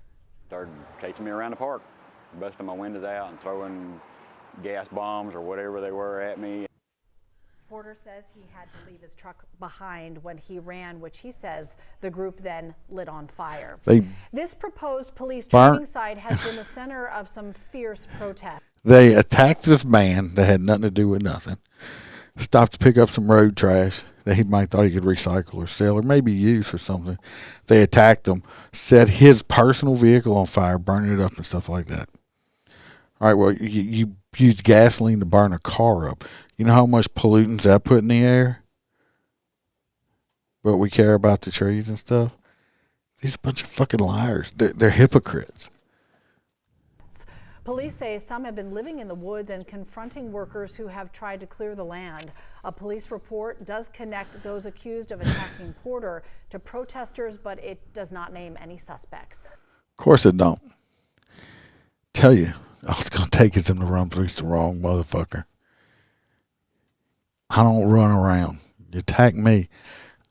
Started chasing me around the park, busting my windows out and throwing gas bombs or whatever they were at me. Porter says he had to leave his truck behind when he ran, which he says the group then lit on fire. This proposed police training site has been the center of some fierce protests. They attacked this man that had nothing to do with nothing. Stopped to pick up some road trash that he might thought he could recycle or sell or maybe use for something. They attacked him, set his personal vehicle on fire, burning it up and stuff like that. All right, well, you use gasoline to burn a car up. You know how much pollutants that put in the air? But we care about the trees and stuff. These are a bunch of fucking liars. They're hypocrites. Police say some have been living in the woods and confronting workers who have tried to clear the land. A police report does connect those accused of attacking Porter to protesters, but it does not name any suspects. Of course it don't. Tell you, all it's going to take is him to run through the wrong motherfucker. I don't run around. You attack me,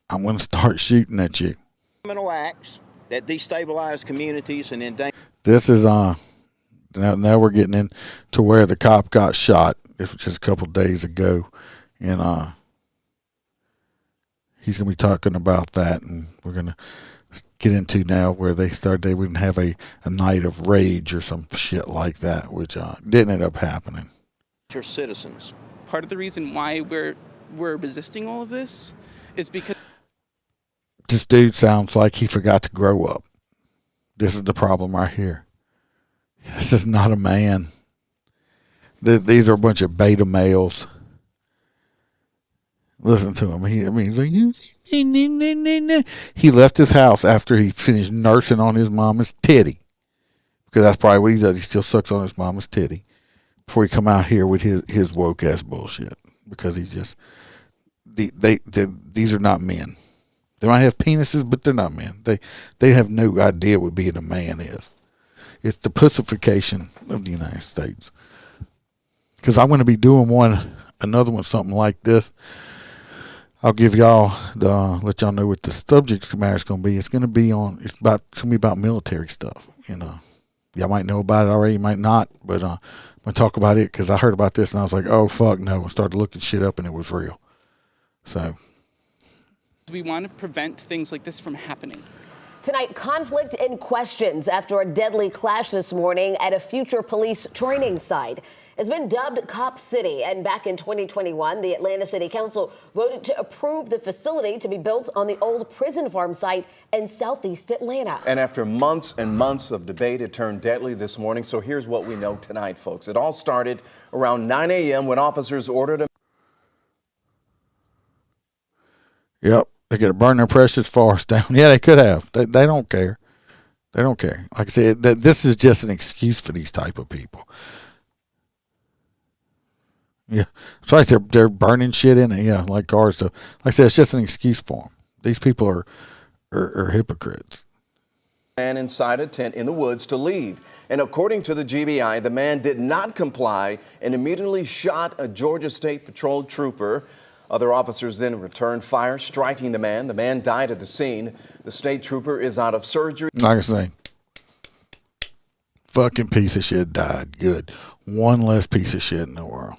I'm going to start shooting at you. Criminal acts that destabilize communities and endanger. This is now we're getting into where the cop got shot. This was just a couple of days ago, and he's going to be talking about that, and we're going to get into now where they wouldn't have a night of rage or some shit like that, which didn't end up happening. Your citizens. Part of the reason why we're resisting all of this is because this dude sounds like he forgot to grow up. This is the problem right here. This is not a man. These are a bunch of beta males. Listen to him. He left his house after he finished nursing on his mama's titty, because that's probably what he does. He still sucks on his mama's titty before he come out here with his woke ass bullshit. Because he's just these are not men. They might have penises, but they're not men. They have no idea what being a man is. It's the pussification of the United States. Because I'm going to be doing another one, something like this. I'll give y'all let y'all know what the subject matter is going to be. It's going to be about military stuff. You know, y'all might know about it already, you might not, but I'm going to talk about it because I heard about this and I was like, oh fuck no, I started looking shit up and it was real. So We want to prevent things like this from happening. Tonight, conflict and questions after a deadly clash this morning at a future police training site. It's been dubbed Cop City, and back in 2021, the Atlanta City Council voted to approve the facility to be built on the old prison farm site in southeast Atlanta. And after months and months of debate, it turned deadly this morning. So here's what we know tonight, folks. It all started around 9 a.m. when officers ordered a... Yep, they could have burned their precious forest down. Yeah, they could have. They don't care. They don't care. Like I said, this is just an excuse for these type of people. Yeah, it's right. They're burning shit in it. Yeah, like cars. So, like I said, it's just an excuse for them. These people are hypocrites. Man inside a tent in the woods to leave. And according to the GBI, the man did not comply and immediately shot a Georgia State Patrol trooper. Other officers then returned fire, striking the man. The man died at the scene. The state trooper is out of surgery. Like I say, fucking piece of shit died. Good. One less piece of shit in the world.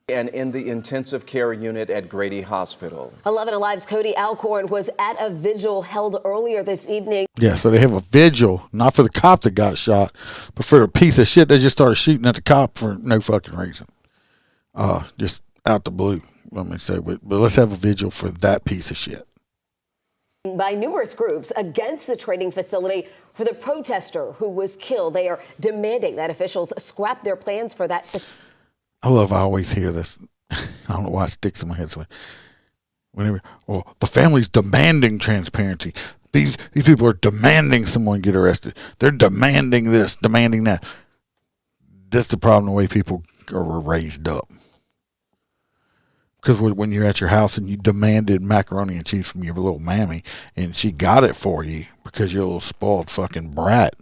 And in the intensive care unit at Grady Hospital. 11 Alive's Cody Alcorn was at a vigil held earlier this evening. Yeah, so they have a vigil, not for the cop that got shot, but for the piece of shit that just started shooting at the cop for no fucking reason. Just out the blue, let me say. But let's have a vigil for that piece of shit. By numerous groups against the training facility for the protester who was killed. They are demanding that officials scrap their plans for that. I always hear this. I don't know why it sticks in my head. So whenever, well, the family's demanding transparency. These people are demanding someone get arrested. They're demanding this, demanding that. That's the problem, the way people are raised up. Because when you're at your house and you demanded macaroni and cheese from your little mammy and she got it for you because you're a little spoiled fucking brat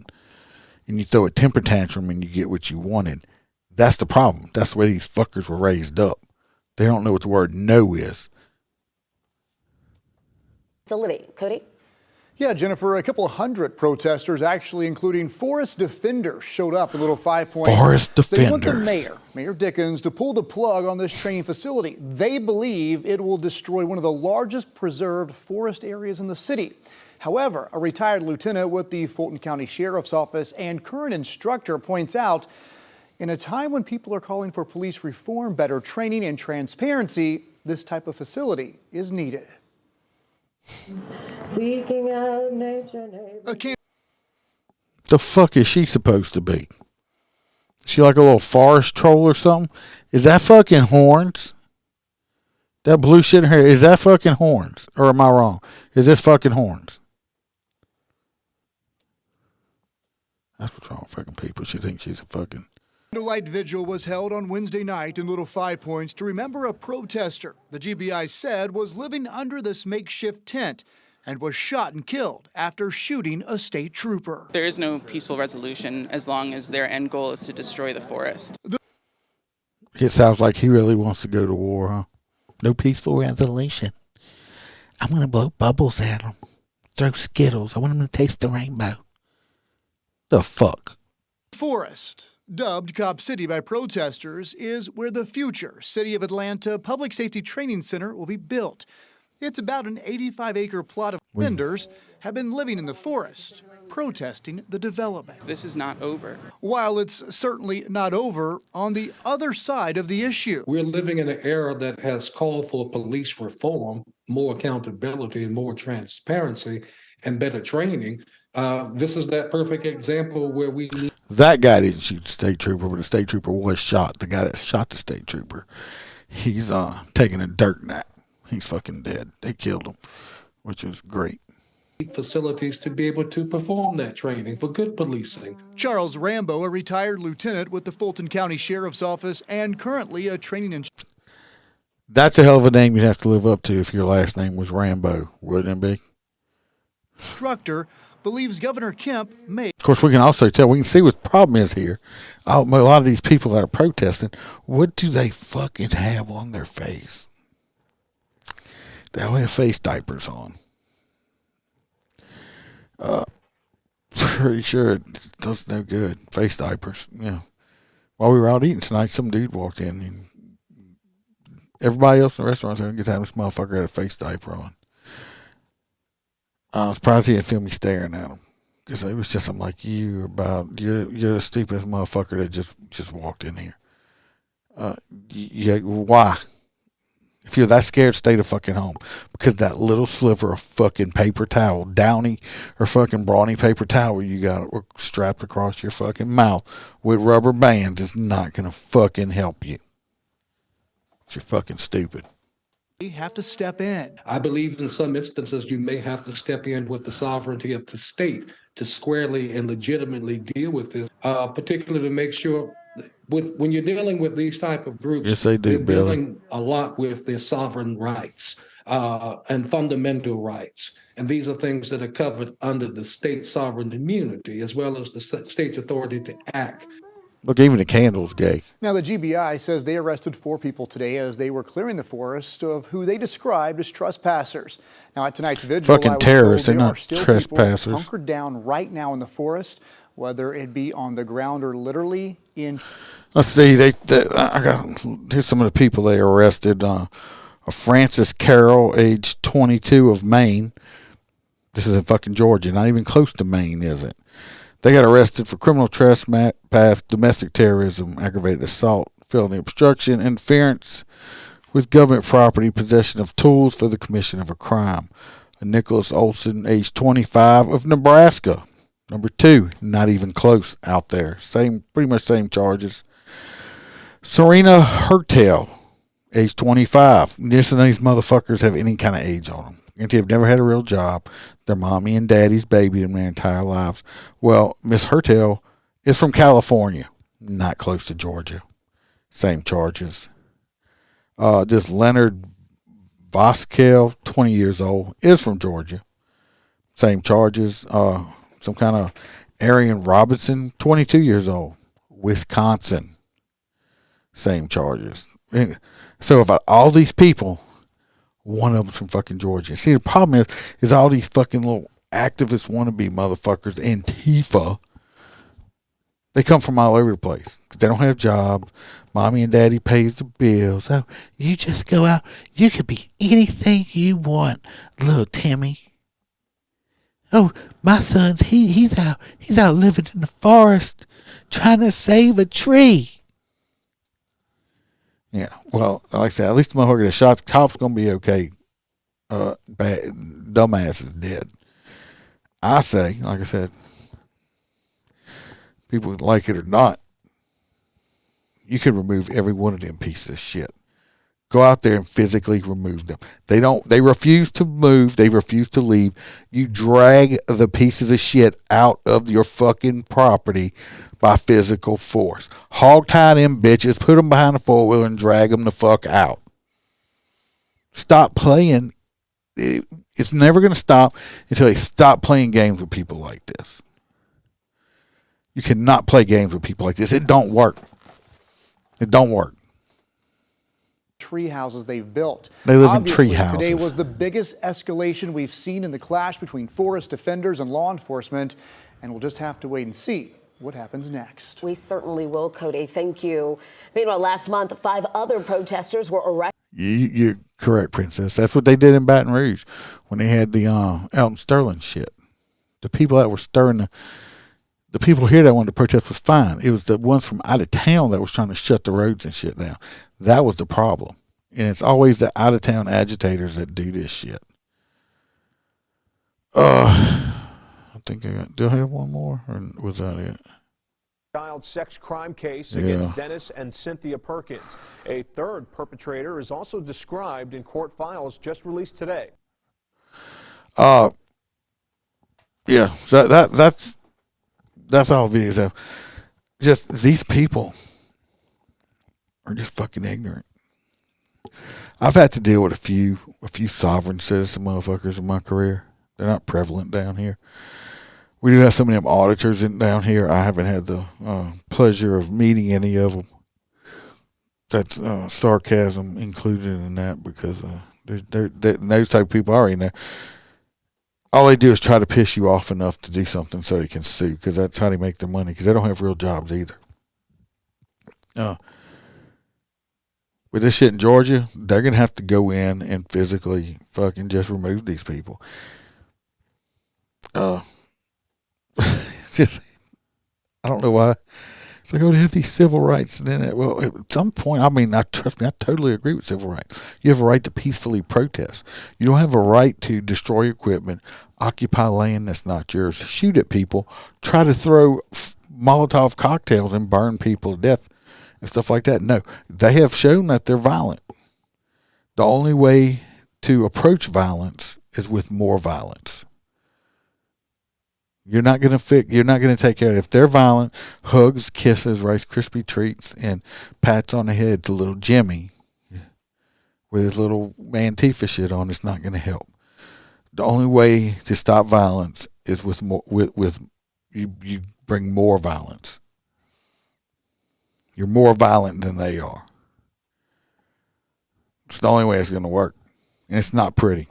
and you throw a temper tantrum and you get what you wanted. That's the problem. That's the way these fuckers were raised up. They don't know what the word no is. Facility. Cody? Yeah, Jennifer, a couple of hundred protesters, actually including forest defenders, showed up at Little 5 Points. Forest defenders. They want the Mayor Dickens, to pull the plug on this training facility. They believe it will destroy one of the largest preserved forest areas in the city. However, a retired lieutenant with the Fulton County Sheriff's Office and current instructor points out, in a time when people are calling for police reform, better training, and transparency, this type of facility is needed. Seeking out nature, The fuck is she supposed to be? Is she like a little forest troll or something? Is that fucking horns? That blue shit in her, is that fucking horns? Or am I wrong? Is this fucking horns? That's what's wrong with fucking people. She thinks she's a fucking... Candlelight vigil was held on Wednesday night in Little 5 Points to remember a protester the GBI said was living under this makeshift tent and was shot and killed after shooting a state trooper. There is no peaceful resolution as long as their end goal is to destroy the forest. It sounds like he really wants to go to war, huh? No peaceful resolution. I'm going to blow bubbles at him. Throw Skittles. I want him to taste the rainbow. The fuck? Forest, dubbed Cop City by protesters, is where the future City of Atlanta Public Safety Training Center will be built. It's about an 85-acre plot of vendors have been living in the forest, protesting the development. This is not over. While it's certainly not over, on the other side of the issue. We're living in an era that has called for police reform, more accountability, and more transparency, and better training. This is that perfect example where we need... That guy didn't shoot the state trooper, but the state trooper was shot. The guy that shot the state trooper, he's taking a dirt nap. He's fucking dead. They killed him, which is great. Facilities to be able to perform that training for good policing. Charles Rambo, a retired lieutenant with the Fulton County Sheriff's Office and currently a training instructor. That's a hell of a name you'd have to live up to if your last name was Rambo, wouldn't it be? Instructor believes Governor Kemp may. Of course, we can also tell, we can see what the problem is here. A lot of these people that are protesting, what do they fucking have on their face? They all have face diapers on. Pretty sure it does no good. Face diapers, yeah. While we were out eating tonight, some dude walked in and everybody else in the restaurant said, "Good time, this motherfucker had a face diaper on." I was surprised he didn't feel me staring at him, because it was just, I'm like, you're the stupidest motherfucker that just walked in here. Why? If you're that scared, stay the fucking home, because that little sliver of fucking paper towel, Downy or fucking Brawny paper towel you got strapped across your fucking mouth with rubber bands is not gonna fucking help you. You're fucking stupid. We have to step in. I believe in some instances you may have to step in with the sovereignty of the state to squarely and legitimately deal with this, particularly to make sure when you're dealing with these type of groups, yes, they do, they're Billy. dealing a lot with their sovereign rights and fundamental rights. And these are things that are covered under the state sovereign immunity, as well as the state's authority to act. Look, even the candle's gay. Now, the GBI says they arrested 4 people today as they were clearing the forest of who they described as trespassers. Now, at tonight's vigil, Fucking terrorists, they're not trespassers. People hunkered down right now in the forest, whether it be on the ground or literally in. Let's see. Here's some of the people they arrested. Francis Carroll, age 22, of Maine. This is in fucking Georgia, not even close to Maine, is it? They got arrested for criminal trespass, domestic terrorism, aggravated assault, felony obstruction, interference with government property, possession of tools for the commission of a crime. Nicholas Olson, age 25, of Nebraska. Number 2, not even close out there. Pretty much same charges. Serena Hertel, age 25. None of these motherfuckers have any kind of age on them. They've never had a real job. Their mommy and daddy's babied them their entire lives. Well, Miss Hertel is from California, not close to Georgia. Same charges. This Leonard Voskel, 20 years old, is from Georgia. Same charges. Some kind of Arian Robinson, 22 years old, Wisconsin. Same charges. So about all these people, one of them's from fucking Georgia. See, the problem is all these fucking little activist wannabe motherfuckers, Antifa, they come from all over the place. They don't have jobs. Mommy and daddy pays the bills. So you just go out. You could be anything you want, little Timmy. Oh, my son's he's out living in the forest trying to save a tree. Yeah, well, like I said, at least the motherfucker that shot the cop's gonna be okay. Dumbass is dead. I say, like I said, people like it or not, you can remove every one of them pieces of shit. Go out there and physically remove them. They refuse to move. They refuse to leave. You drag the pieces of shit out of your fucking property by physical force. Hog tie them bitches, put them behind a 4-wheeler and drag them the fuck out. Stop playing. It's never going to stop until they stop playing games with people like this. You cannot play games with people like this. It don't work. It don't work. Tree houses they've built. They live Obviously, in tree houses. Today was the biggest escalation we've seen in the clash between forest defenders and law enforcement, and we'll just have to wait and see what happens next. We certainly will, Cody. Thank you. Meanwhile, last month, 5 other protesters were arrested. You're correct, Princess. That's what they did in Baton Rouge when they had the Elton Sterling shit. The people that were stirring the people here that wanted to protest was fine. It was the ones from out of town that was trying to shut the roads and shit down. That was the problem. And it's always the out of town agitators that do this shit. I think do I have one more, or was that it? Child sex crime case against Dennis and Cynthia Perkins. A third perpetrator is also described in court files just released today. Yeah, so that's all videos of. Just these people are just fucking ignorant. I've had to deal with a few sovereign citizen motherfuckers in my career. They're not prevalent down here. We do have some of them auditors down here. I haven't had the pleasure of meeting any of them. That's sarcasm included in that, because those type of people already know. All they do is try to piss you off enough to do something so they can sue, because that's how they make their money, because they don't have real jobs either. With this shit in Georgia, they're going to have to go in and physically fucking just remove these people. It's just, I don't know why. It's like, oh, they have these civil rights. And then, well, at some point, trust me, I totally agree with civil rights. You have a right to peacefully protest. You don't have a right to destroy equipment, occupy land that's not yours, shoot at people, try to throw Molotov cocktails and burn people to death and stuff like that. No, they have shown that they're violent. The only way to approach violence is with more violence. You're not going to take care of it. If they're violent, hugs, kisses, Rice Krispie treats, and pats on the head to little Jimmy with his little Antifa shit on, it's not going to help. The only way to stop violence is with more, with you bring more violence. You're more violent than they are. It's the only way it's going to work. And it's not pretty.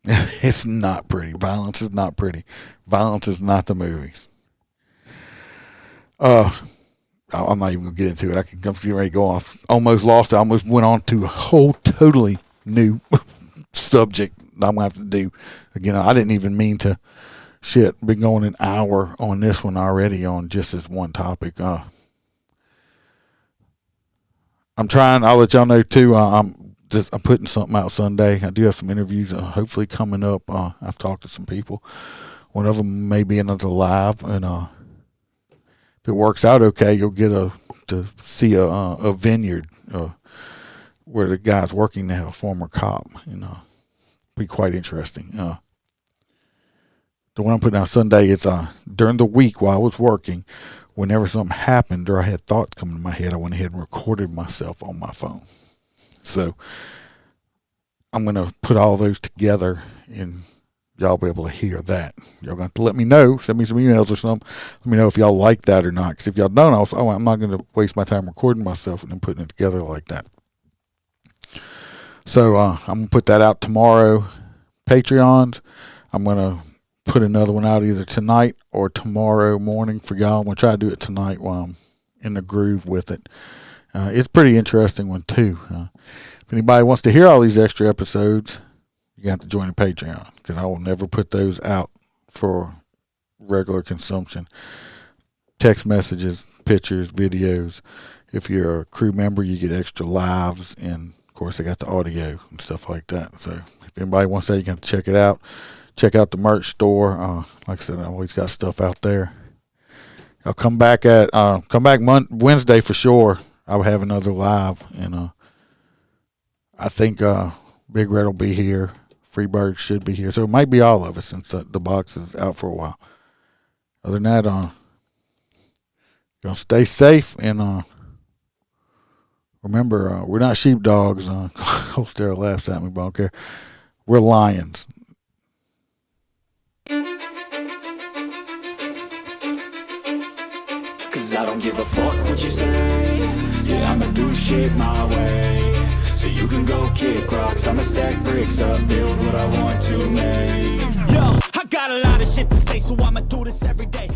It's not pretty. Violence is not pretty. Violence is not the movies. I'm not even going to get into it. I'm getting ready to go off. Almost lost it. I almost went on to a whole totally new subject that I'm going to have to do. Again, I didn't even mean to. Shit, been going an hour on this one already on just this one topic. I'm trying. I'll let y'all know too. I'm putting something out Sunday. I do have some interviews hopefully coming up. I've talked to some people. One of them may be another live, and if it works out okay, you'll get to see a vineyard where the guy's working now, a former cop. Be quite interesting. The one I'm putting out Sunday, it's during the week while I was working. Whenever something happened or I had thoughts coming to my head, I went ahead and recorded myself on my phone. So I'm going to put all those together, and y'all be able to hear that. Y'all going to let me know. Send me some emails or something. Let me know if y'all like that or not. Because if y'all don't, I'm not going to waste my time recording myself and then putting it together like that. So I'm going to put that out tomorrow. Patreons, I'm going to put another one out either tonight or tomorrow morning for y'all. I'm going to try to do it tonight while I'm in the groove with it. It's a pretty interesting one too. If anybody wants to hear all these extra episodes, you have to join the Patreon, because I will never put those out for regular consumption. Text messages, pictures, videos. If you're a crew member, you get extra lives, and of course I got the audio and stuff like that. So if anybody wants that, you can check it out. Check out the merch store. Like I said, I always got stuff out there. I'll come back Wednesday for sure. I'll have another live, and I think Big Red will be here. Freebird should be here, so it might be all of us since the box is out for a while. Other than that, gonna stay safe, and remember, we're not sheepdogs. Holster laughs at me, but I don't care. We're lions. Cause I don't give a fuck what you say. Yeah, I'ma do shit my way. So you can go kick rocks, I'ma stack bricks up, build what I want to make. Yo, I got a lot of shit to say, so I'ma do this every day.